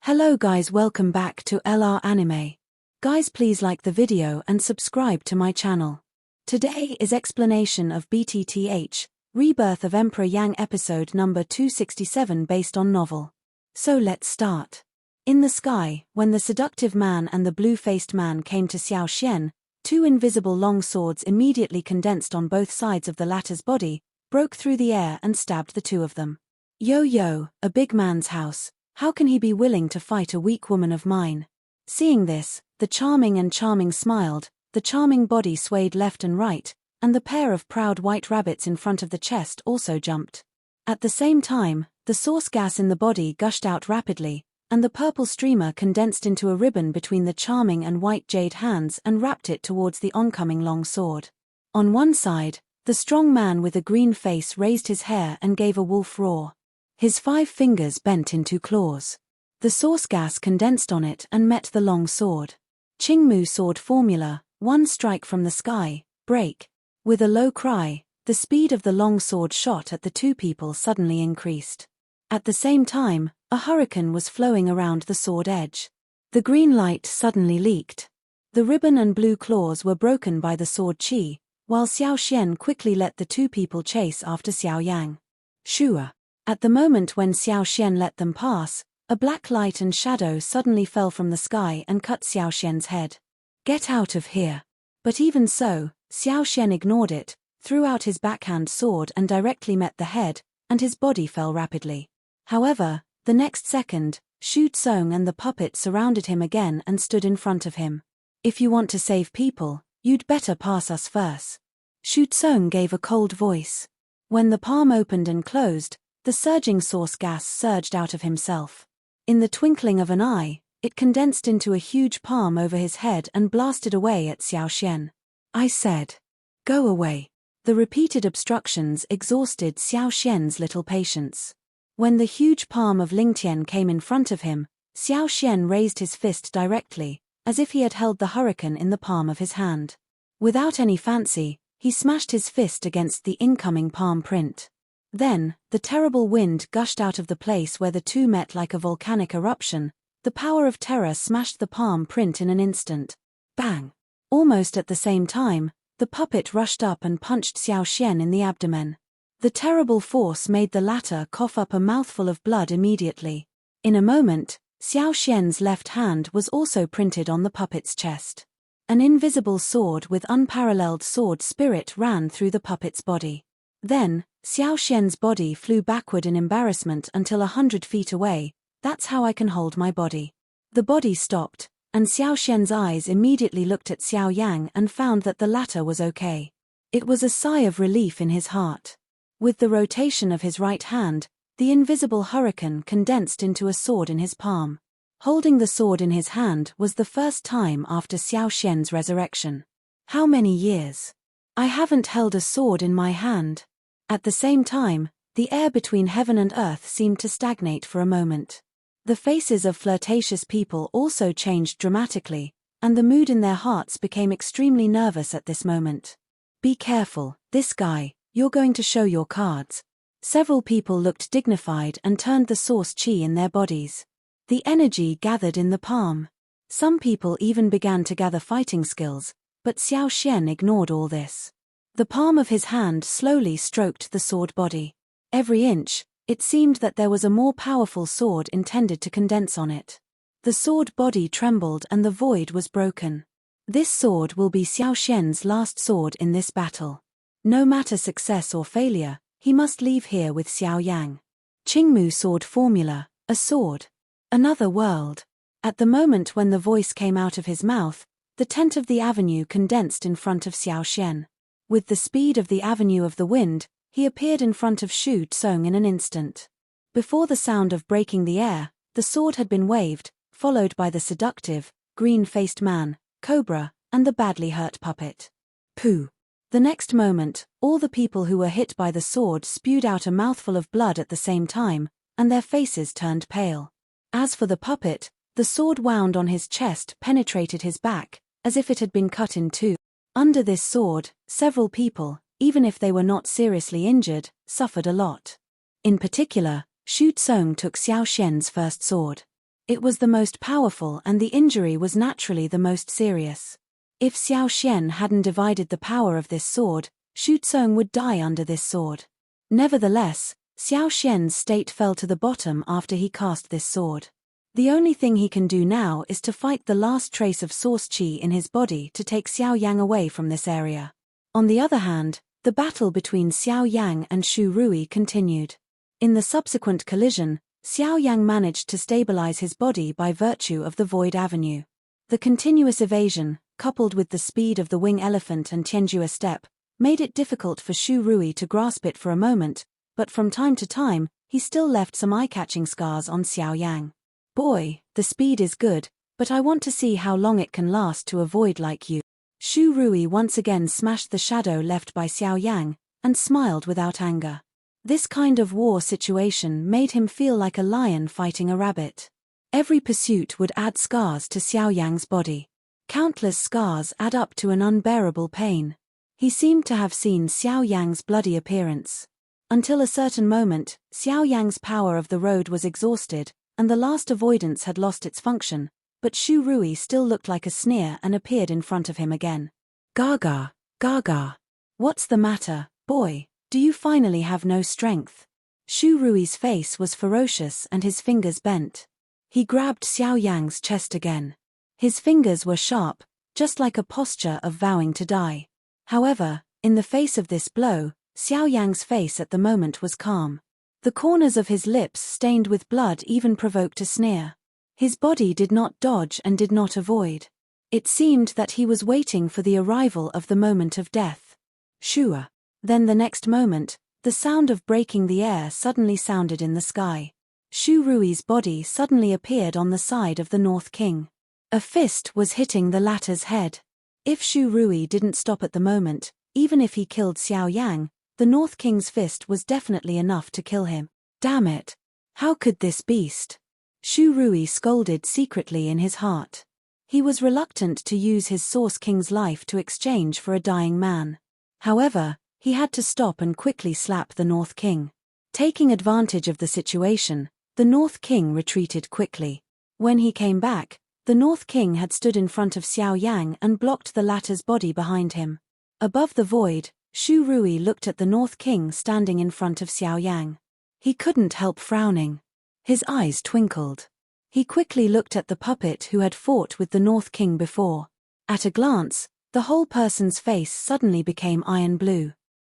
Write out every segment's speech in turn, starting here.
Hello guys, welcome back to LR Anime. Guys, please like the video and subscribe to my channel. Today is explanation of BTTH Rebirth of Emperor Yang episode number 267 based on novel. So let's start. In the sky, when the seductive man and the blue-faced man came to Xiao Yan, two invisible long swords immediately condensed on both sides of the latter's body, broke through the air and stabbed the two of them. Yo, a big man's house. How can he be willing to fight a weak woman of mine? Seeing this, the charming smiled, the charming body swayed left and right, and the pair of proud white rabbits in front of the chest also jumped. At the same time, the source gas in the body gushed out rapidly, and the purple streamer condensed into a ribbon between the charming and white jade hands and wrapped it towards the oncoming long sword. On one side, the strong man with a green face raised his hair and gave a wolf roar. His 5 fingers bent into claws. The source gas condensed on it and met the long sword. Qingmu sword formula, one strike from the sky, break. With a low cry, the speed of the long sword shot at the two people suddenly increased. At the same time, a hurricane was flowing around the sword edge. The green light suddenly leaked. The ribbon and blue claws were broken by the sword chi, while Xiao Yan quickly let the two people chase after Xiao Yang. Shua. At the moment when Xiao Yan let them pass, a black light and shadow suddenly fell from the sky and cut Xiao Yan's head. Get out of here. But even so, Xiao Yan ignored it, threw out his backhand sword and directly met the head, and his body fell rapidly. However, the next second, Zhu Hao and the puppet surrounded him again and stood in front of him. If you want to save people, you'd better pass us first. Zhu Hao gave a cold voice. When the palm opened and closed, the surging source gas surged out of himself. In the twinkling of an eye, it condensed into a huge palm over his head and blasted away at Xiao Yan. I said, go away. The repeated obstructions exhausted Xiao Yan's little patience. When the huge palm of Lingtian came in front of him, Xiao Yan raised his fist directly, as if he had held the hurricane in the palm of his hand. Without any fancy, he smashed his fist against the incoming palm print. Then, the terrible wind gushed out of the place where the two met like a volcanic eruption. The power of terror smashed the palm print in an instant. Bang! Almost at the same time, the puppet rushed up and punched Xiao Yan in the abdomen. The terrible force made the latter cough up a mouthful of blood immediately. In a moment, Xiao Yan's left hand was also printed on the puppet's chest. An invisible sword with unparalleled sword spirit ran through the puppet's body. Then, Xiao Yan's body flew backward in embarrassment until 100 feet away. That's how I can hold my body. The body stopped, and Xiao Yan's eyes immediately looked at Xiao Yang and found that the latter was okay. It was a sigh of relief in his heart. With the rotation of his right hand, the invisible hurricane condensed into a sword in his palm. Holding the sword in his hand was the first time after Xiao Yan's resurrection. How many years? I haven't held a sword in my hand. At the same time, the air between heaven and earth seemed to stagnate for a moment. The faces of flirtatious people also changed dramatically, and the mood in their hearts became extremely nervous at this moment. Be careful, this guy, you're going to show your cards. Several people looked dignified and turned the source chi in their bodies. The energy gathered in the palm. Some people even began to gather fighting skills, but Xiao Yan ignored all this. The palm of his hand slowly stroked the sword body. Every inch, it seemed that there was a more powerful sword intended to condense on it. The sword body trembled and the void was broken. This sword will be Xiao Yan's last sword in this battle. No matter success or failure, he must leave here with Xiao Yang. Qingmu sword formula, a sword. Another world. At the moment when the voice came out of his mouth, the tent of the avenue condensed in front of Xiao Yan. With the speed of the avenue of the wind, he appeared in front of Zhu Hao in an instant. Before the sound of breaking the air, the sword had been waved, followed by the seductive, green-faced man, Cobra, and the badly hurt puppet. Pooh! The next moment, all the people who were hit by the sword spewed out a mouthful of blood at the same time, and their faces turned pale. As for the puppet, the sword wound on his chest penetrated his back, as if it had been cut in two. Under this sword, several people, even if they were not seriously injured, suffered a lot. In particular, Zhu Hao took Xiao Yan's first sword. It was the most powerful and the injury was naturally the most serious. If Xiao Xian hadn't divided the power of this sword, Xu Tsong would die under this sword. Nevertheless, Xiao Xian's state fell to the bottom after he cast this sword. The only thing he can do now is to fight the last trace of source qi in his body to take Xiao Yang away from this area. On the other hand, the battle between Xiao Yang and Xu Rui continued. In the subsequent collision, Xiao Yang managed to stabilize his body by virtue of the Void Avenue. The continuous evasion, coupled with the speed of the wing elephant and Tianjua step, made it difficult for Xu Rui to grasp it for a moment, but from time to time, he still left some eye-catching scars on Xiao Yang. Boy, the speed is good, but I want to see how long it can last to avoid like you. Xu Rui once again smashed the shadow left by Xiao Yang, and smiled without anger. This kind of war situation made him feel like a lion fighting a rabbit. Every pursuit would add scars to Xiao Yang's body. Countless scars add up to an unbearable pain. He seemed to have seen Xiao Yang's bloody appearance. Until a certain moment, Xiao Yang's power of the road was exhausted, and the last avoidance had lost its function, but Xu Rui still looked like a sneer and appeared in front of him again. Gaga, Gaga. What's the matter, boy? Do you finally have no strength? Xu Rui's face was ferocious and his fingers bent. He grabbed Xiao Yang's chest again. His fingers were sharp, just like a posture of vowing to die. However, in the face of this blow, Xiao Yang's face at the moment was calm. The corners of his lips stained with blood even provoked a sneer. His body did not dodge and did not avoid. It seemed that he was waiting for the arrival of the moment of death. Shua. Then the next moment, the sound of breaking the air suddenly sounded in the sky. Xu Rui's body suddenly appeared on the side of the North King. A fist was hitting the latter's head. If Xu Rui didn't stop at the moment, even if he killed Xiao Yang, the North King's fist was definitely enough to kill him. Damn it! How could this beast? Xu Rui scolded secretly in his heart. He was reluctant to use his Source King's life to exchange for a dying man. However, he had to stop and quickly slap the North King. Taking advantage of the situation, the North King retreated quickly. When he came back, the North King had stood in front of Xiao Yang and blocked the latter's body behind him. Above the void, Xu Rui looked at the North King standing in front of Xiao Yang. He couldn't help frowning. His eyes twinkled. He quickly looked at the puppet who had fought with the North King before. At a glance, the whole person's face suddenly became iron blue.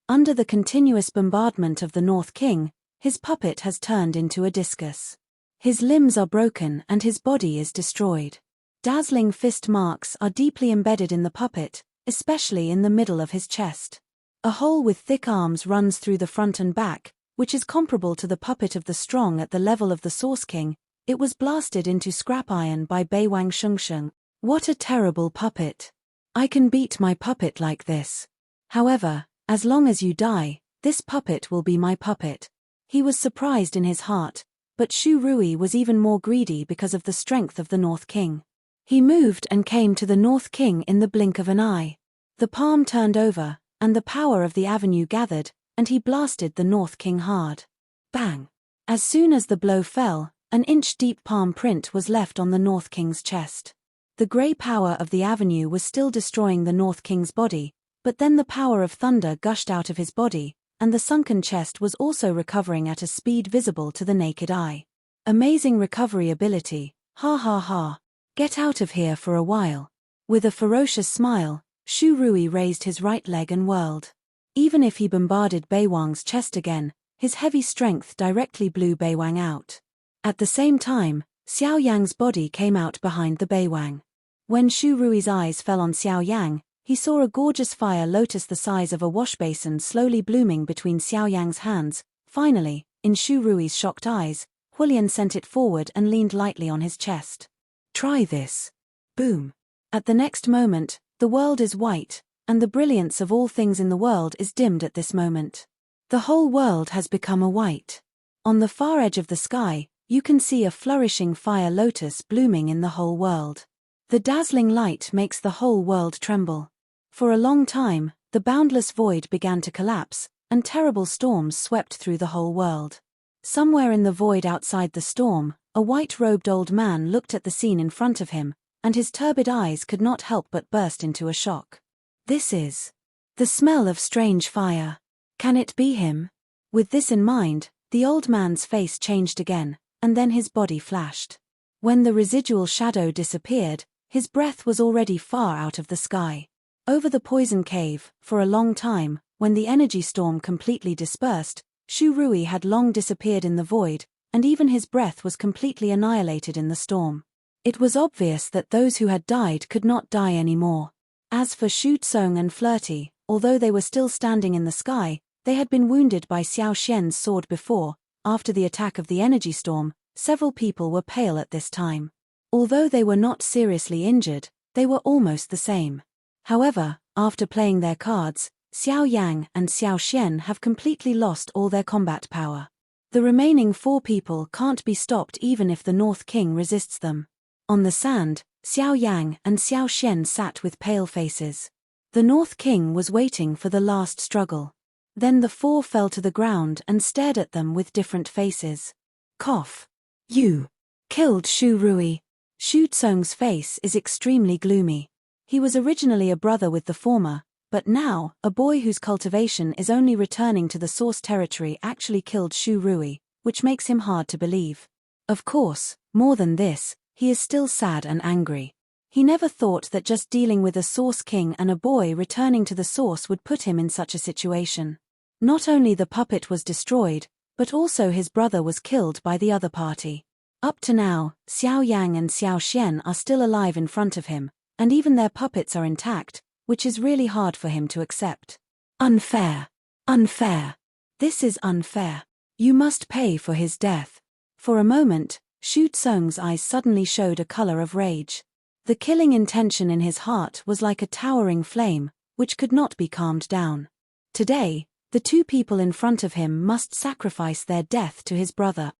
Under the continuous bombardment of the North King, his puppet has turned into a discus. His limbs are broken and his body is destroyed. Dazzling fist marks are deeply embedded in the puppet, especially in the middle of his chest. A hole with thick arms runs through the front and back, which is comparable to the puppet of the strong at the level of the Source King. It was blasted into scrap iron by Beiwang Shengsheng. What a terrible puppet. I can beat my puppet like this. However, as long as you die, this puppet will be my puppet. He was surprised in his heart, but Xu Rui was even more greedy because of the strength of the North King. He moved and came to the North King in the blink of an eye. The palm turned over, and the power of the avenue gathered, and he blasted the North King hard. Bang! As soon as the blow fell, an inch-deep palm print was left on the North King's chest. The grey power of the avenue was still destroying the North King's body, but then the power of thunder gushed out of his body, and the sunken chest was also recovering at a speed visible to the naked eye. Amazing recovery ability, ha ha ha. Get out of here for a while. With a ferocious smile, Xu Rui raised his right leg and whirled. Even if he bombarded Beiwang's chest again, his heavy strength directly blew Beiwang out. At the same time, Xiao Yang's body came out behind the Beiwang. When Xu Rui's eyes fell on Xiao Yang, he saw a gorgeous fire lotus the size of a washbasin slowly blooming between Xiao Yang's hands. Finally, in Xu Rui's shocked eyes, Hulian sent it forward and leaned lightly on his chest. Try this. Boom. At the next moment, the world is white, and the brilliance of all things in the world is dimmed at this moment. The whole world has become a white. On the far edge of the sky, you can see a flourishing fire lotus blooming in the whole world. The dazzling light makes the whole world tremble. For a long time, the boundless void began to collapse, and terrible storms swept through the whole world. Somewhere in the void outside the storm, a white-robed old man looked at the scene in front of him, and his turbid eyes could not help but burst into a shock. This is the smell of strange fire. Can it be him? With this in mind, the old man's face changed again, and then his body flashed. When the residual shadow disappeared, his breath was already far out of the sky. Over the poison cave, for a long time, when the energy storm completely dispersed, Shu Rui had long disappeared in the void, and even his breath was completely annihilated in the storm. It was obvious that those who had died could not die anymore. As for Shu Tsung and Flirty, although they were still standing in the sky, they had been wounded by Xiao Xian's sword before. After the attack of the energy storm, several people were pale at this time. Although they were not seriously injured, they were almost the same. However, after playing their cards, Xiao Yang and Xiao Xian have completely lost all their combat power. The remaining 4 people can't be stopped even if the North King resists them. On the sand, Xiao Yang and Xiao Xian sat with pale faces. The North King was waiting for the last struggle. Then the 4 fell to the ground and stared at them with different faces. Cough. You killed Shu Rui. Shu Tsung's face is extremely gloomy. He was originally a brother with the former, but now, a boy whose cultivation is only returning to the source territory actually killed Shu Rui, which makes him hard to believe. Of course, more than this, he is still sad and angry. He never thought that just dealing with a source king and a boy returning to the source would put him in such a situation. Not only the puppet was destroyed, but also his brother was killed by the other party. Up to now, Xiao Yang and Xiao Xian are still alive in front of him, and even their puppets are intact, which is really hard for him to accept. Unfair. Unfair. This is unfair. You must pay for his death. For a moment, Shu Tsung's eyes suddenly showed a color of rage. The killing intention in his heart was like a towering flame, which could not be calmed down. Today, the 2 people in front of him must sacrifice their death to his brother.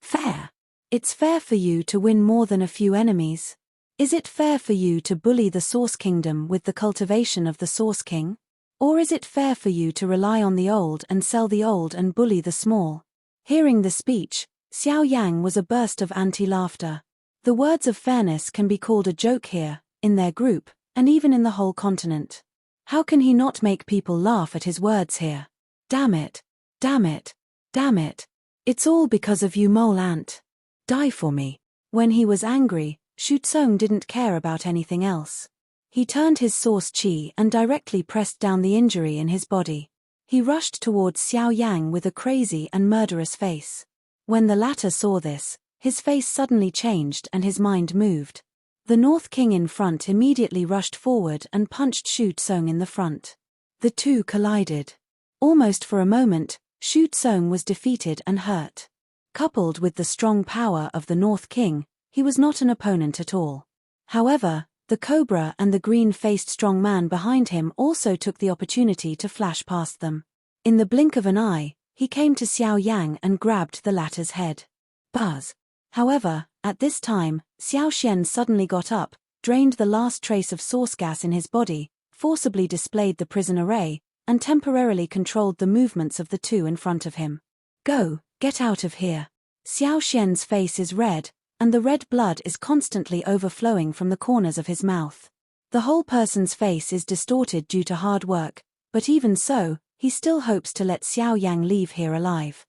Fair. It's fair for you to win more than a few enemies. Is it fair for you to bully the Source Kingdom with the cultivation of the Source King? Or is it fair for you to rely on the old and sell the old and bully the small? Hearing the speech, Xiao Yang was a burst of anti-laughter. The words of fairness can be called a joke here, in their group, and even in the whole continent. How can he not make people laugh at his words here? Damn it. Damn it. Damn it. It's all because of you, mole ant. Die for me. When he was angry, Shu Tsung didn't care about anything else. He turned his source chi and directly pressed down the injury in his body. He rushed towards Xiao Yang with a crazy and murderous face. When the latter saw this, his face suddenly changed and his mind moved. The North King in front immediately rushed forward and punched Shu Tsung in the front. The 2 collided. Almost for a moment, Shu Tsung was defeated and hurt. Coupled with the strong power of the North King, he was not an opponent at all. However, the Cobra and the green-faced strong man behind him also took the opportunity to flash past them. In the blink of an eye, he came to Xiao Yang and grabbed the latter's head. Buzz. However, at this time, Xiao Xian suddenly got up, drained the last trace of source gas in his body, forcibly displayed the prison array, and temporarily controlled the movements of the 2 in front of him. Go, get out of here. Xiao Xian's face is red, and the red blood is constantly overflowing from the corners of his mouth. The whole person's face is distorted due to hard work, but even so, he still hopes to let Xiao Yang leave here alive.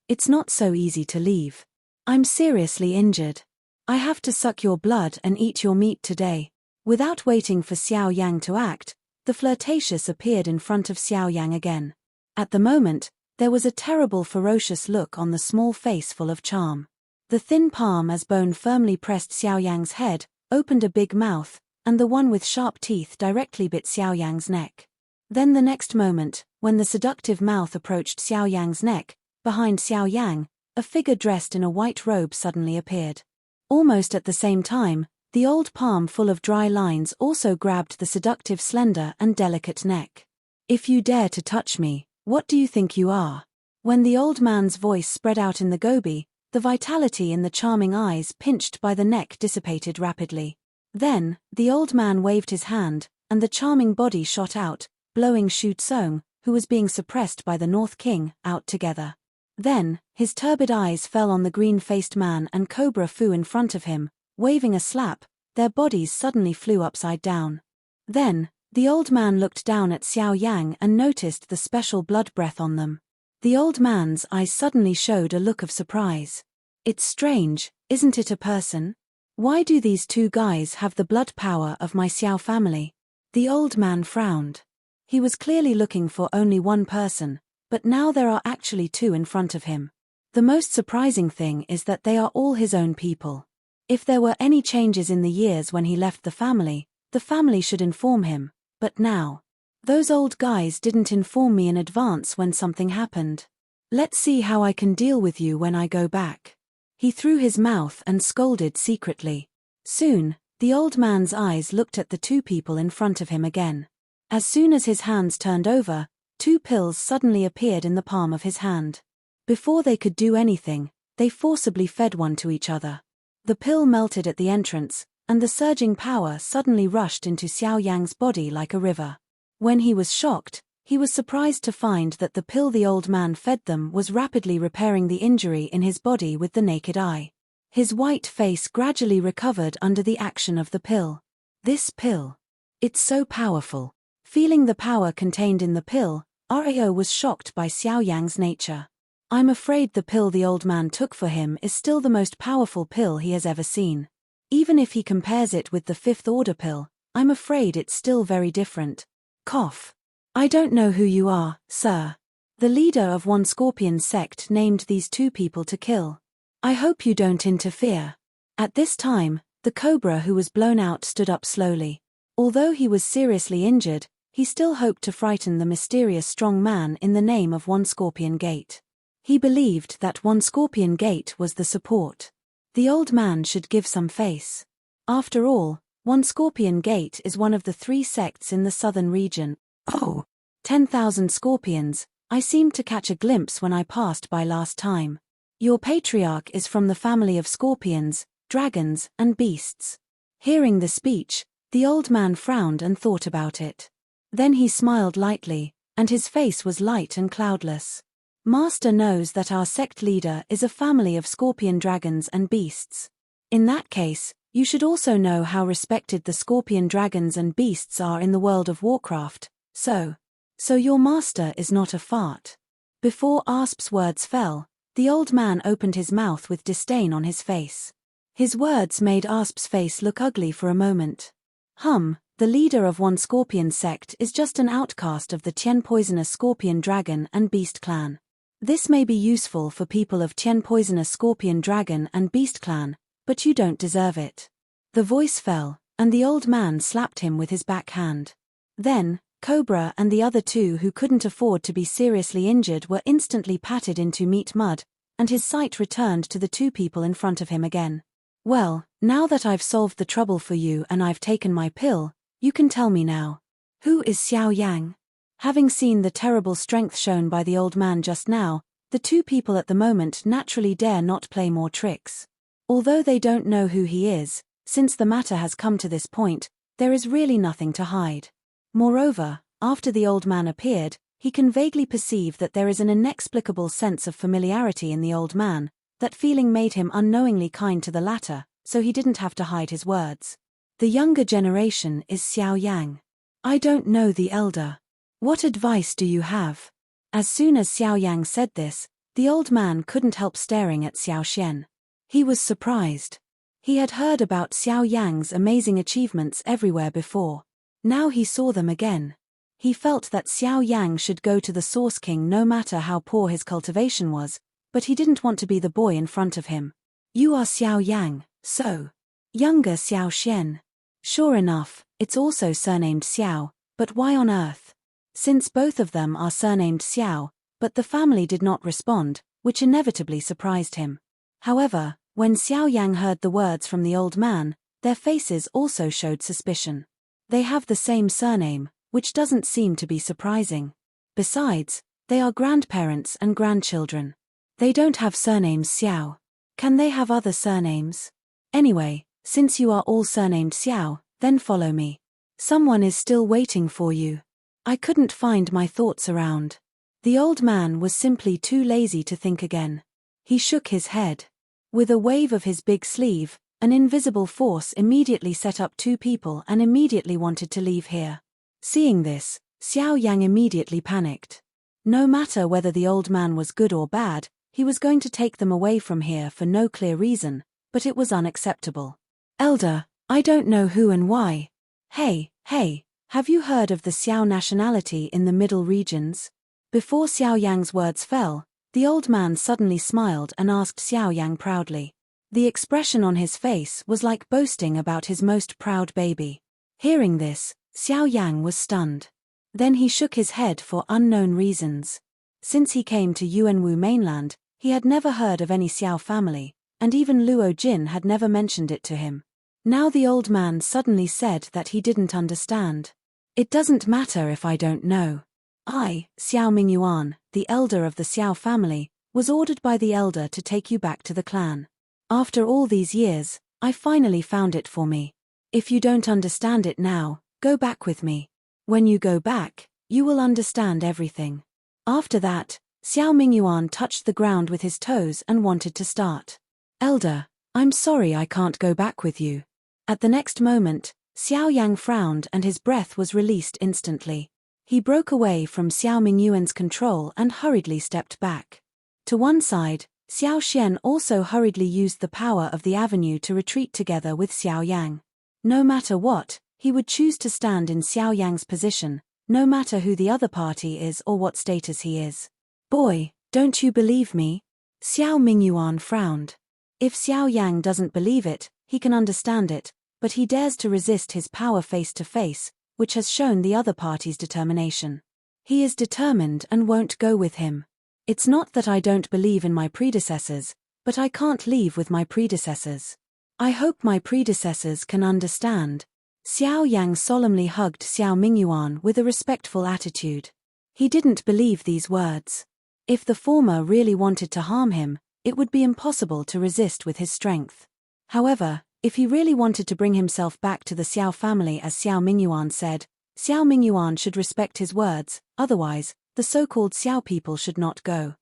It's not so easy to leave. I'm seriously injured. I have to suck your blood and eat your meat today. Without waiting for Xiao Yang to act, the flirtatious appeared in front of Xiao Yang again. At the moment, there was a terrible ferocious look on the small face full of charm. The thin palm as bone firmly pressed Xiao Yang's head, opened a big mouth, and the one with sharp teeth directly bit Xiao Yang's neck. Then the next moment, when the seductive mouth approached Xiao Yang's neck, behind Xiao Yang, a figure dressed in a white robe suddenly appeared. Almost at the same time, the old palm full of dry lines also grabbed the seductive slender and delicate neck. If you dare to touch me, what do you think you are? When the old man's voice spread out in the gobi, the vitality in the charming eyes pinched by the neck dissipated rapidly. Then, the old man waved his hand, and the charming body shot out, blowing Shu Tsung, who was being suppressed by the North King, out together. Then, his turbid eyes fell on the green-faced man and Cobra Fu in front of him. Waving a slap, their bodies suddenly flew upside down. Then, the old man looked down at Xiao Yang and noticed the special blood breath on them. The old man's eyes suddenly showed a look of surprise. It's strange, isn't it, a person? Why do these two guys have the blood power of my Xiao family? The old man frowned. He was clearly looking for only one person, but now there are actually two in front of him. The most surprising thing is that they are all his own people. If there were any changes in the years when he left the family should inform him, but now, those old guys didn't inform me in advance when something happened. Let's see how I can deal with you when I go back. He threw his mouth and scolded secretly. Soon, the old man's eyes looked at the two people in front of him again. As soon as his hands turned over, two pills suddenly appeared in the palm of his hand. Before they could do anything, they forcibly fed one to each other. The pill melted at the entrance, and the surging power suddenly rushed into Xiao Yang's body like a river. When he was shocked, he was surprised to find that the pill the old man fed them was rapidly repairing the injury in his body with the naked eye. His white face gradually recovered under the action of the pill. This pill. It's so powerful. Feeling the power contained in the pill, Rao was shocked by Xiao Yang's nature. I'm afraid the pill the old man took for him is still the most powerful pill he has ever seen. Even if he compares it with the fifth order pill, I'm afraid it's still very different. Cough. I don't know who you are, sir. The leader of one scorpion sect named these two people to kill. I hope you don't interfere. At this time, the cobra who was blown out stood up slowly. Although he was seriously injured, he still hoped to frighten the mysterious strong man in the name of One Scorpion Gate. He believed that One Scorpion Gate was the support. The old man should give some face. After all, One Scorpion Gate is one of the 3 sects in the southern region. Oh, 10,000 scorpions, I seemed to catch a glimpse when I passed by last time. Your patriarch is from the family of scorpions, dragons, and beasts. Hearing the speech, the old man frowned and thought about it. Then he smiled lightly, and his face was light and cloudless. Master knows that our sect leader is a family of scorpion dragons and beasts. In that case, you should also know how respected the scorpion dragons and beasts are in the world of Warcraft, so your master is not a fart. Before Asp's words fell, the old man opened his mouth with disdain on his face. His words made Asp's face look ugly for a moment. The leader of One Scorpion sect is just an outcast of the Tian Poisonous Scorpion Dragon and Beast Clan. This may be useful for people of Tian Poisonous Scorpion Dragon and Beast Clan, but you don't deserve it. The voice fell, and the old man slapped him with his backhand. Then, Cobra and the other two who couldn't afford to be seriously injured were instantly patted into meat mud, and his sight returned to the two people in front of him again. Well, now that I've solved the trouble for you and I've taken my pill, you can tell me now. Who is Xiao Yang? Having seen the terrible strength shown by the old man just now, the two people at the moment naturally dare not play more tricks. Although they don't know who he is, since the matter has come to this point, there is really nothing to hide. Moreover, after the old man appeared, he can vaguely perceive that there is an inexplicable sense of familiarity in the old man. That feeling made him unknowingly kind to the latter, so he didn't have to hide his words. The younger generation is Xiao Yang. I don't know the elder. What advice do you have? As soon as Xiao Yang said this, the old man couldn't help staring at Xiao Xian. He was surprised. He had heard about Xiao Yang's amazing achievements everywhere before. Now he saw them again. He felt that Xiao Yang should go to the Source King no matter how poor his cultivation was, but he didn't want to be the boy in front of him. You are Xiao Yang, so. Younger Xiao Xian. Sure enough, it's also surnamed Xiao, but why on earth? Since both of them are surnamed Xiao, but the family did not respond, which inevitably surprised him. However, when Xiao Yang heard the words from the old man, their faces also showed suspicion. They have the same surname, which doesn't seem to be surprising. Besides, they are grandparents and grandchildren. They don't have surnames Xiao. Can they have other surnames? Anyway, since you are all surnamed Xiao, then follow me. Someone is still waiting for you. I couldn't find my thoughts around. The old man was simply too lazy to think again. He shook his head. With a wave of his big sleeve, an invisible force immediately set up two people and immediately wanted to leave here. Seeing this, Xiao Yang immediately panicked. No matter whether the old man was good or bad, he was going to take them away from here for no clear reason, but it was unacceptable. Elder, I don't know who and why. Hey, have you heard of the Xiao nationality in the middle regions? Before Xiao Yang's words fell, the old man suddenly smiled and asked Xiao Yang proudly. The expression on his face was like boasting about his most proud baby. Hearing this, Xiao Yang was stunned. Then he shook his head for unknown reasons. Since he came to Yuanwu mainland, he had never heard of any Xiao family, and even Luo Jin had never mentioned it to him. Now the old man suddenly said that he didn't understand. It doesn't matter if I don't know. I, Xiao Mingyuan, the elder of the Xiao family, was ordered by the elder to take you back to the clan. After all these years, I finally found it for me. If you don't understand it now, go back with me. When you go back, you will understand everything. After that, Xiao Mingyuan touched the ground with his toes and wanted to start. Elder, I'm sorry I can't go back with you. At the next moment, Xiao Yang frowned and his breath was released instantly. He broke away from Xiao Mingyuan's control and hurriedly stepped back. To one side, Xiao Xian also hurriedly used the power of the avenue to retreat together with Xiao Yang. No matter what, he would choose to stand in Xiao Yang's position, no matter who the other party is or what status he is. Boy, don't you believe me? Xiao Mingyuan frowned. If Xiao Yang doesn't believe it, he can understand it, but he dares to resist his power face to face, which has shown the other party's determination. He is determined and won't go with him. It's not that I don't believe in my predecessors, but I can't leave with my predecessors. I hope my predecessors can understand. Xiao Yang solemnly hugged Xiao Mingyuan with a respectful attitude. He didn't believe these words. If the former really wanted to harm him, it would be impossible to resist with his strength. However, if he really wanted to bring himself back to the Xiao family as Xiao Mingyuan said, Xiao Mingyuan should respect his words, otherwise, the so-called Xiao people should not go.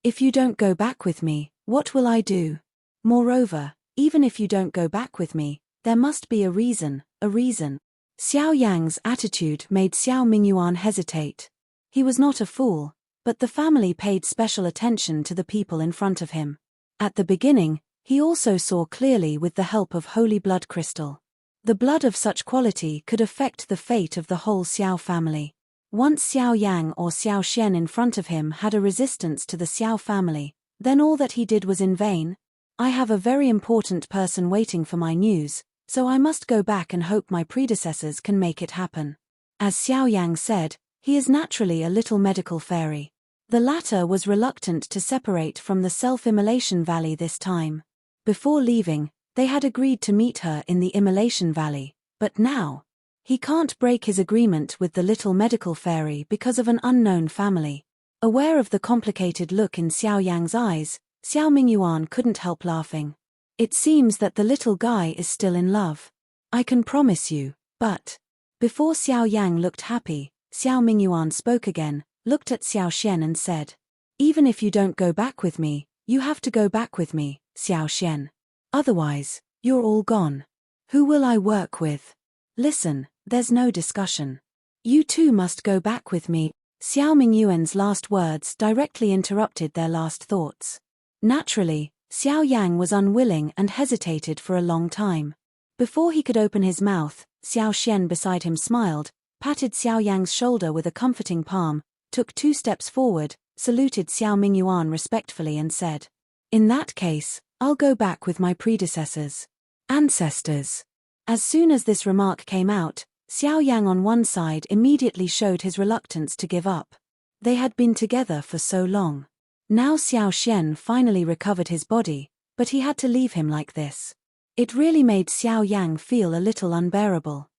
If you don't go back with me, what will I do? Moreover, even if you don't go back with me, there must be a reason. Xiao Yang's attitude made Xiao Mingyuan hesitate. He was not a fool, but the family paid special attention to the people in front of him. At the beginning, he also saw clearly with the help of holy blood crystal. The blood of such quality could affect the fate of the whole Xiao family. Once Xiao Yang or Xiao Xian in front of him had a resistance to the Xiao family, then all that he did was in vain. I have a very important person waiting for my news, so I must go back and hope my predecessors can make it happen. As Xiao Yang said, he is naturally a little medical fairy. The latter was reluctant to separate from the self-immolation valley this time. Before leaving, they had agreed to meet her in the immolation valley, but now, he can't break his agreement with the little medical fairy because of an unknown family. Aware of the complicated look in Xiao Yang's eyes, Xiao Mingyuan couldn't help laughing. It seems that the little guy is still in love. I can promise you, but... Before Xiao Yang looked happy, Xiao Mingyuan spoke again, looked at Xiao Xian and said, even if you don't go back with me, you have to go back with me, Xiao Xian. Otherwise, you're all gone. Who will I work with? Listen, there's no discussion. You too must go back with me. Xiao Mingyuan's last words directly interrupted their last thoughts. Naturally, Xiao Yang was unwilling and hesitated for a long time. Before he could open his mouth, Xiao Xian beside him smiled, patted Xiao Yang's shoulder with a comforting palm, took 2 steps forward, saluted Xiao Mingyuan respectfully and said, in that case, I'll go back with my predecessors. Ancestors. As soon as this remark came out, Xiao Yang on one side immediately showed his reluctance to give up. They had been together for so long. Now Xiao Xian finally recovered his body, but he had to leave him like this. It really made Xiao Yang feel a little unbearable.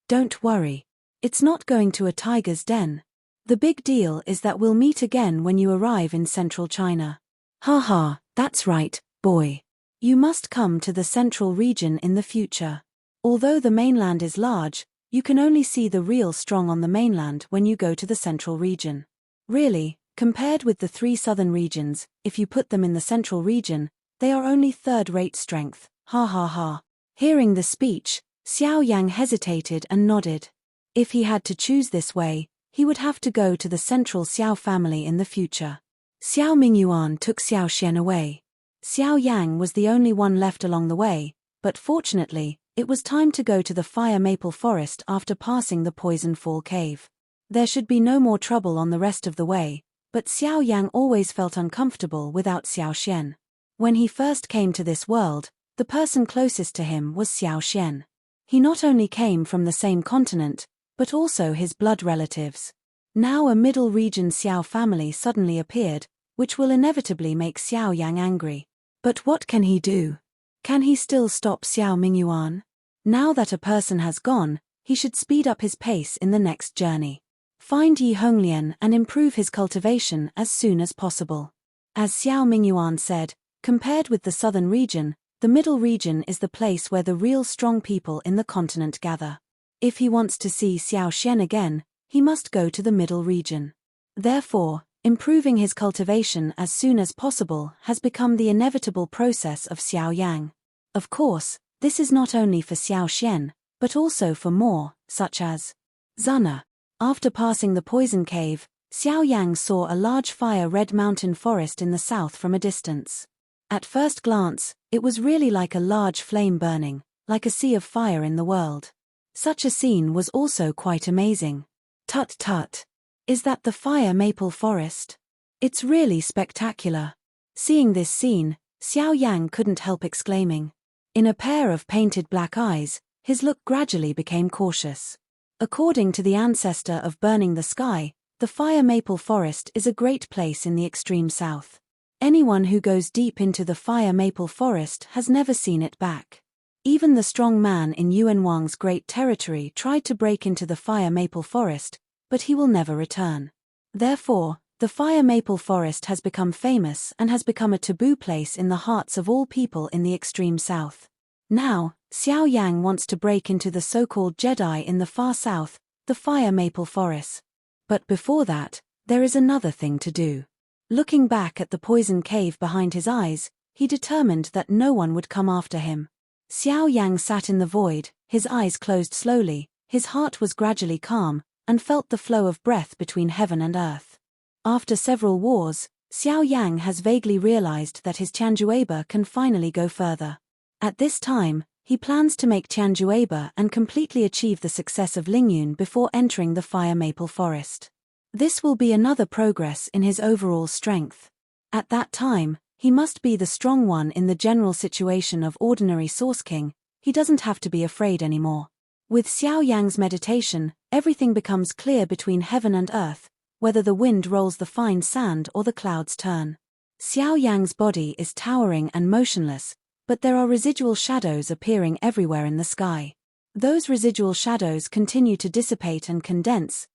Don't worry. It's not going to a tiger's den. The big deal is that we'll meet again when you arrive in central China. That's right, boy. You must come to the central region in the future. Although the mainland is large, You can only see the real strong on the mainland when you go to the central region. Really, compared with the 3 southern regions, if you put them in the central region, they are only third-rate strength, ha ha ha. Hearing the speech, Xiao Yang hesitated and nodded. If he had to choose this way, he would have to go to the central Xiao family in the future. Xiao Mingyuan took Xiao Xian away. Xiao Yang was the only one left along the way, but fortunately, it was time to go to the fire maple forest after passing the poison fall cave. There should be no more trouble on the rest of the way, but Xiao Yang always felt uncomfortable without Xiao Xian. When he first came to this world, the person closest to him was Xiao Xian. He not only came from the same continent, but also his blood relatives. Now a middle region Xiao family suddenly appeared, which will inevitably make Xiao Yang angry. But what can he do? Can he still stop Xiao Mingyuan? Now that a person has gone, he should speed up his pace in the next journey. Find Yi Honglian and improve his cultivation as soon as possible. As Xiao Mingyuan said, compared with the southern region, the middle region is the place where the real strong people in the continent gather. If he wants to see Xiao Xian again, he must go to the middle region. Therefore, improving his cultivation as soon as possible has become the inevitable process of Xiao Yang. Of course, this is not only for Xiao Xian, but also for more, such as Zuna. After passing the poison cave, Xiao Yang saw a large fire-red mountain forest in the south from a distance. At first glance, it was really like a large flame burning, like a sea of fire in the world. Such a scene was also quite amazing. Tut tut. Is that the fire maple forest? It's really spectacular. Seeing this scene, Xiao Yang couldn't help exclaiming. In a pair of painted black eyes, his look gradually became cautious. According to the ancestor of burning the sky, the fire maple forest is a great place in the extreme south. Anyone who goes deep into the fire maple forest has never seen it back. Even the strong man in Yuan Wang's great territory tried to break into the fire maple forest, but he will never return. Therefore, the fire maple forest has become famous and has become a taboo place in the hearts of all people in the extreme south. Now, Xiao Yang wants to break into the so-called Jedi in the far south, the fire maple forest. But before that, there is another thing to do. Looking back at the poison cave behind his eyes, he determined that no one would come after him. Xiao Yang sat in the void, his eyes closed slowly, his heart was gradually calm, and felt the flow of breath between heaven and earth. After several wars, Xiao Yang has vaguely realized that his Tianjueba can finally go further. At this time, he plans to make Tianjueba and completely achieve the success of Lingyun before entering the fire maple forest. This will be another progress in his overall strength. At that time, he must be the strong one in the general situation of ordinary Source King. He doesn't have to be afraid anymore. With Xiao Yang's meditation, everything becomes clear between heaven and earth, whether the wind rolls the fine sand or the clouds turn. Xiao Yang's body is towering and motionless, but there are residual shadows appearing everywhere in the sky. Those residual shadows continue to dissipate and condense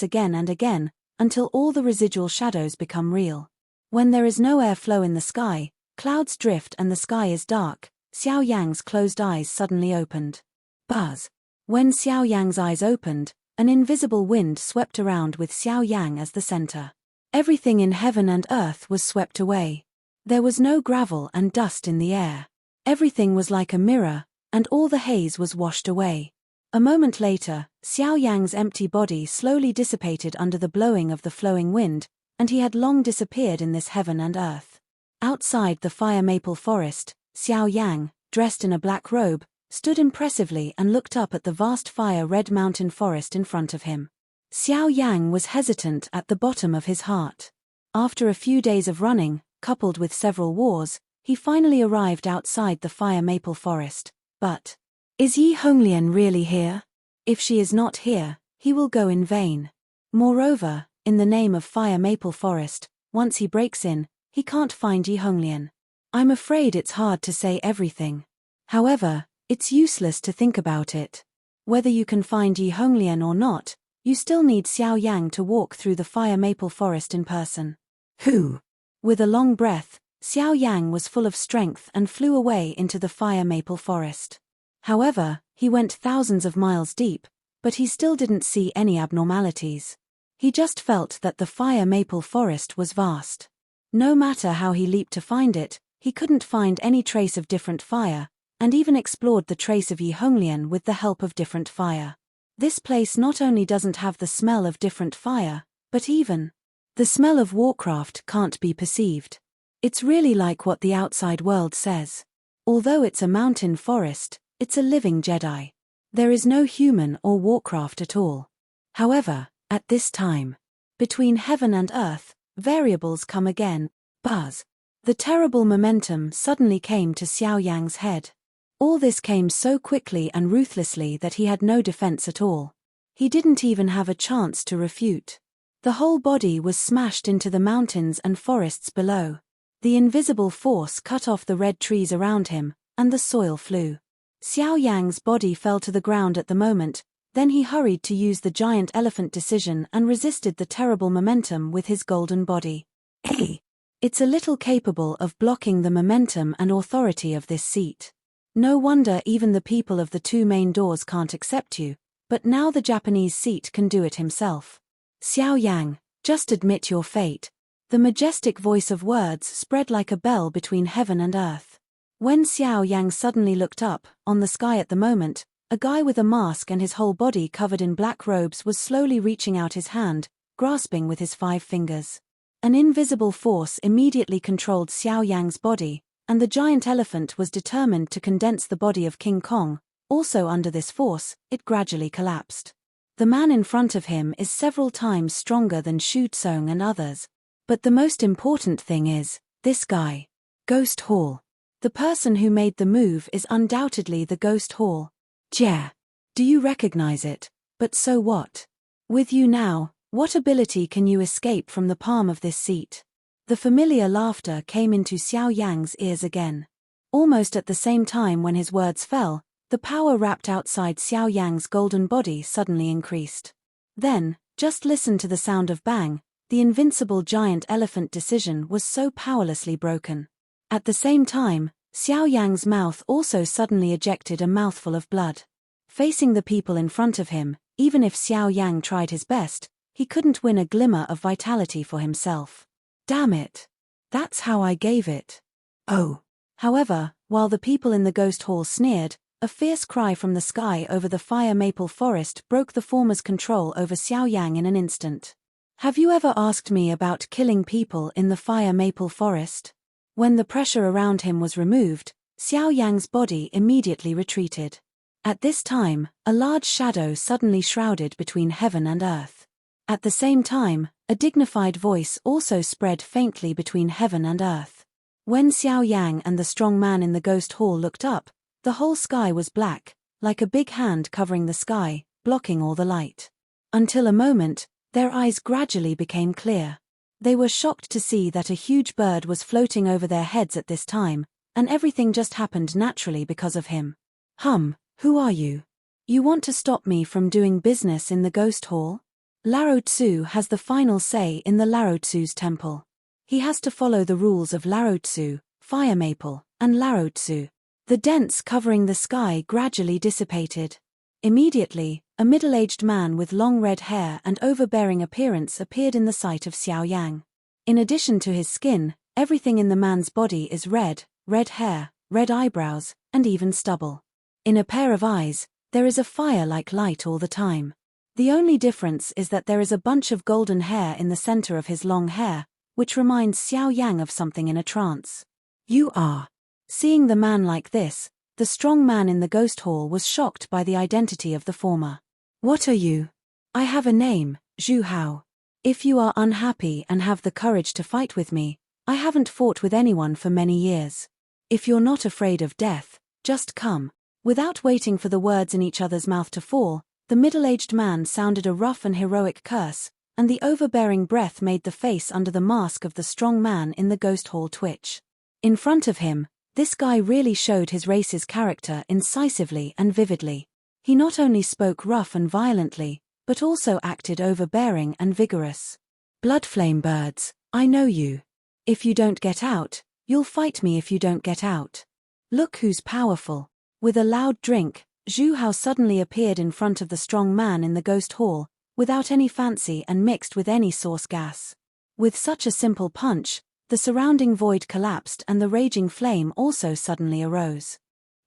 again and again, until all the residual shadows become real. When there is no airflow in the sky, clouds drift and the sky is dark. Xiao Yang's closed eyes suddenly opened. Buzz. When Xiao Yang's eyes opened, an invisible wind swept around with Xiao Yang as the center. Everything in heaven and earth was swept away. There was no gravel and dust in the air. Everything was like a mirror, and all the haze was washed away. A moment later, Xiao Yang's empty body slowly dissipated under the blowing of the flowing wind, and he had long disappeared in this heaven and earth. Outside the fire maple forest, Xiao Yang, dressed in a black robe, stood impressively and looked up at the vast fire-red mountain forest in front of him. Xiao Yang was hesitant at the bottom of his heart. After a few days of running, coupled with several wars, he finally arrived outside the fire maple forest. But is Yi Honglian really here? If she is not here, he will go in vain. Moreover, in the name of fire maple forest, once he breaks in, he can't find Yi Honglian. I'm afraid it's hard to say everything. However, it's useless to think about it. Whether you can find Yi Honglian or not, you still need Xiao Yang to walk through the fire maple forest in person. Who? With a long breath, Xiao Yang was full of strength and flew away into the fire maple forest. However, He went thousands of miles deep, but he still didn't see any abnormalities. He just felt that the fire maple forest was vast. No matter how he leaped to find it, he couldn't find any trace of different fire, and even explored the trace of Yi Honglian with the help of different fire. This place not only doesn't have the smell of different fire, but even the smell of Warcraft can't be perceived. It's really like what the outside world says. Although it's a mountain forest, it's a living Jedi. There is no human or Warcraft at all. However, at this time, between heaven and earth, variables come again. Buzz. The terrible momentum suddenly came to Xiao Yan's head. All this came so quickly and ruthlessly that he had no defense at all. He didn't even have a chance to refute. The whole body was smashed into the mountains and forests below. The invisible force cut off the red trees around him, and the soil flew. Xiao Yang's body fell to the ground at the moment, then he hurried to use the giant elephant decision and resisted the terrible momentum with his golden body. Hey! It's a little capable of blocking the momentum and authority of this seat. No wonder even the people of the two main doors can't accept you, but now the Japanese seat can do it himself. Xiao Yang, just admit your fate. The majestic voice of words spread like a bell between heaven and earth. When Xiao Yang suddenly looked up, on the sky at the moment, a guy with a mask and his whole body covered in black robes was slowly reaching out his hand, grasping with his 5 fingers. An invisible force immediately controlled Xiao Yang's body, and the giant elephant was determined to condense the body of King Kong. Also under this force, it gradually collapsed. The man in front of him is several times stronger than Shu Tsung and others. But the most important thing is, this guy. Ghost Hall. The person who made the move is undoubtedly the Ghost Hall. Jia. Do you recognize it? But so what? With you now, what ability can you escape from the palm of this seat? The familiar laughter came into Xiao Yang's ears again. Almost at the same time when his words fell, the power wrapped outside Xiao Yang's golden body suddenly increased. Then, just listen to the sound of bang, the invincible giant elephant decision was so powerlessly broken. At the same time, Xiao Yang's mouth also suddenly ejected a mouthful of blood. Facing the people in front of him, even if Xiao Yang tried his best, he couldn't win a glimmer of vitality for himself. Damn it. That's how I gave it. Oh. However, while the people in the Ghost Hall sneered, a fierce cry from the sky over the fire maple forest broke the former's control over Xiao Yang in an instant. Have you ever asked me about killing people in the fire maple forest? When the pressure around him was removed, Xiao Yang's body immediately retreated. At this time, a large shadow suddenly shrouded between heaven and earth. At the same time, a dignified voice also spread faintly between heaven and earth. When Xiao Yang and the strong man in the Ghost Hall looked up, the whole sky was black, like a big hand covering the sky, blocking all the light. Until a moment, their eyes gradually became clear. They were shocked to see that a huge bird was floating over their heads at this time, and everything just happened naturally because of him. Who are you? You want to stop me from doing business in the Ghost Hall? Lao Tzu has the final say in the Lao Tzu's temple. He has to follow the rules of Lao Tzu, Fire Maple, and Lao Tzu. The dents covering the sky gradually dissipated. Immediately, a middle-aged man with long red hair and overbearing appearance appeared in the sight of Xiao Yang. In addition to his skin, everything in the man's body is red hair, red eyebrows, and even stubble. In a pair of eyes, there is a fire-like light all the time. The only difference is that there is a bunch of golden hair in the center of his long hair, which reminds Xiao Yang of something in a trance. You are. Seeing the man like this, the strong man in the Ghost Hall was shocked by the identity of the former. What are you? I have a name, Zhu Hao. If you are unhappy and have the courage to fight with me, I haven't fought with anyone for many years. If you're not afraid of death, just come. Without waiting for the words in each other's mouth to fall, the middle-aged man sounded a rough and heroic curse, and the overbearing breath made the face under the mask of the strong man in the Ghost Hall twitch. In front of him, this guy really showed his race's character incisively and vividly. He not only spoke rough and violently, but also acted overbearing and vigorous. Bloodflame birds, I know you. If you don't get out, you'll fight me if you don't get out. Look who's powerful. With a loud drink, Zhu Hao suddenly appeared in front of the strong man in the ghost hall, without any fancy and mixed with any source gas. With such a simple punch, the surrounding void collapsed and the raging flame also suddenly arose.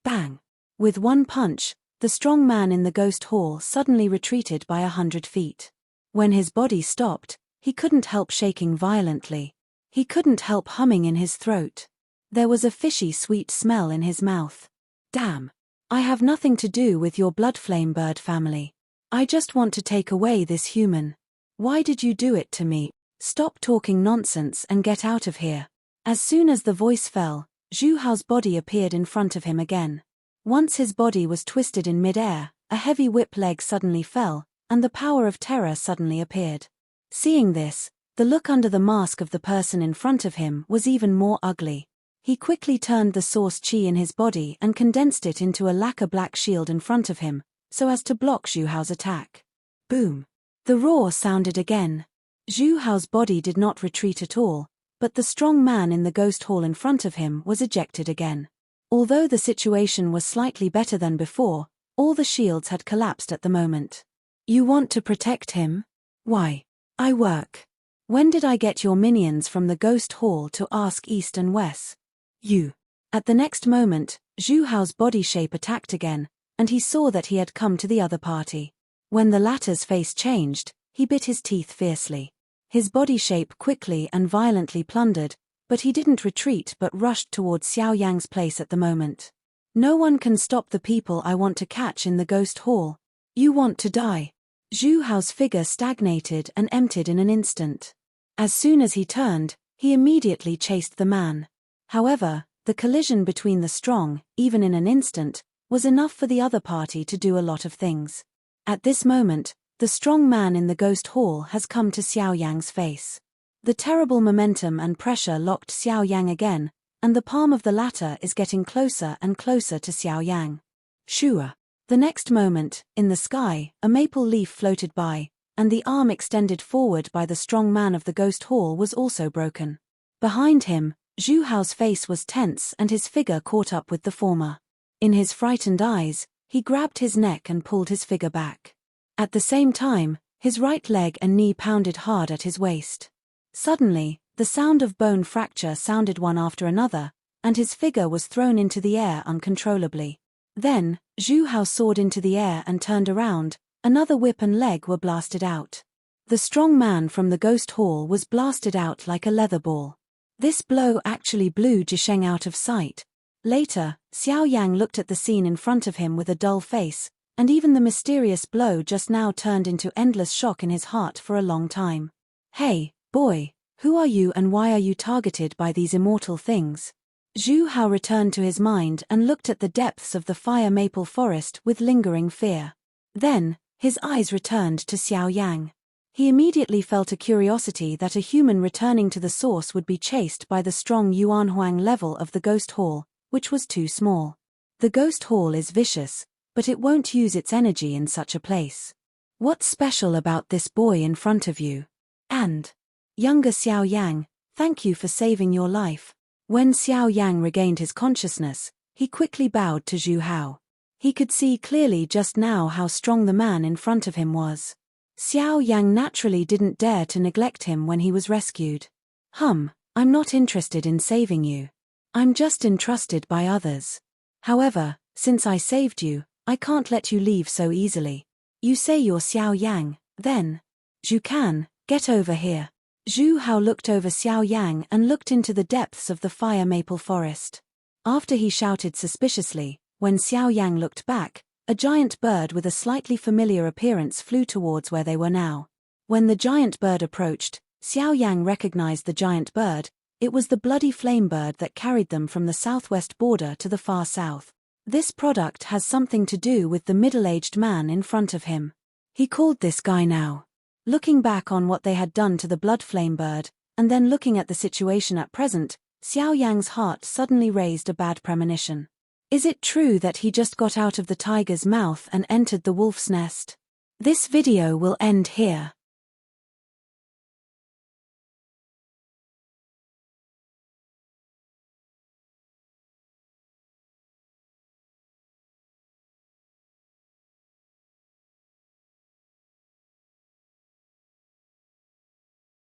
Bang! With one punch, the strong man in the ghost hall suddenly retreated by 100 feet. When his body stopped, he couldn't help shaking violently. He couldn't help humming in his throat. There was a fishy sweet smell in his mouth. Damn! I have nothing to do with your blood flame bird family. I just want to take away this human. Why did you do it to me? Stop talking nonsense and get out of here. As soon as the voice fell, Zhu Hao's body appeared in front of him again. Once his body was twisted in mid-air, a heavy whip leg suddenly fell, and the power of terror suddenly appeared. Seeing this, the look under the mask of the person in front of him was even more ugly. He quickly turned the source chi in his body and condensed it into a lacquer black shield in front of him, so as to block Zhu Hao's attack. Boom! The roar sounded again. Zhu Hao's body did not retreat at all, but the strong man in the ghost hall in front of him was ejected again. Although the situation was slightly better than before, all the shields had collapsed at the moment. You want to protect him? Why? I work. When did I get your minions from the ghost hall to ask east and west? You. At the next moment, Zhu Hao's body shape attacked again, and he saw that he had come to the other party. When the latter's face changed, he bit his teeth fiercely. His body shape quickly and violently plundered, but he didn't retreat but rushed towards Xiao Yang's place at the moment. No one can stop the people I want to catch in the ghost hall. You want to die. Zhu Hao's figure stagnated and emptied in an instant. As soon as he turned, he immediately chased the man. However, the collision between the strong, even in an instant, was enough for the other party to do a lot of things. At this moment, the strong man in the ghost hall has come to Xiao Yang's face. The terrible momentum and pressure locked Xiao Yang again, and the palm of the latter is getting closer and closer to Xiao Yang. Shua. The next moment, in the sky, a maple leaf floated by, and the arm extended forward by the strong man of the ghost hall was also broken. Behind him, Zhu Hao's face was tense and his figure caught up with the former. In his frightened eyes, he grabbed his neck and pulled his figure back. At the same time, his right leg and knee pounded hard at his waist. Suddenly, the sound of bone fracture sounded one after another, and his figure was thrown into the air uncontrollably. Then, Zhu Hao soared into the air and turned around, another whip and leg were blasted out. The strong man from the ghost hall was blasted out like a leather ball. This blow actually blew Zhisheng out of sight. Later, Xiao Yang looked at the scene in front of him with a dull face, and even the mysterious blow just now turned into endless shock in his heart for a long time. Hey, boy, who are you and why are you targeted by these immortal things? Zhu Hao returned to his mind and looked at the depths of the fire maple forest with lingering fear. Then, his eyes returned to Xiao Yang. He immediately felt a curiosity that a human returning to the source would be chased by the strong Yuanhuang level of the ghost hall, which was too small. The ghost hall is vicious, but it won't use its energy in such a place. What's special about this boy in front of you? And, younger Xiao Yang, thank you for saving your life. When Xiao Yang regained his consciousness, he quickly bowed to Zhu Hao. He could see clearly just now how strong the man in front of him was. Xiao Yang naturally didn't dare to neglect him when he was rescued. I'm not interested in saving you. I'm just entrusted by others. However, since I saved you, I can't let you leave so easily. You say you're Xiao Yang, then? Zhu Can, get over here. Zhu Hao looked over Xiao Yang and looked into the depths of the fire maple forest. After he shouted suspiciously, when Xiao Yang looked back, a giant bird with a slightly familiar appearance flew towards where they were now. When the giant bird approached, Xiao Yang recognized the giant bird. It was the bloody flame bird that carried them from the southwest border to the far south. This product has something to do with the middle-aged man in front of him. He called this guy now. Looking back on what they had done to the blood flame bird, and then looking at the situation at present, Xiao Yang's heart suddenly raised a bad premonition. Is it true that he just got out of the tiger's mouth and entered the wolf's nest? This video will end here.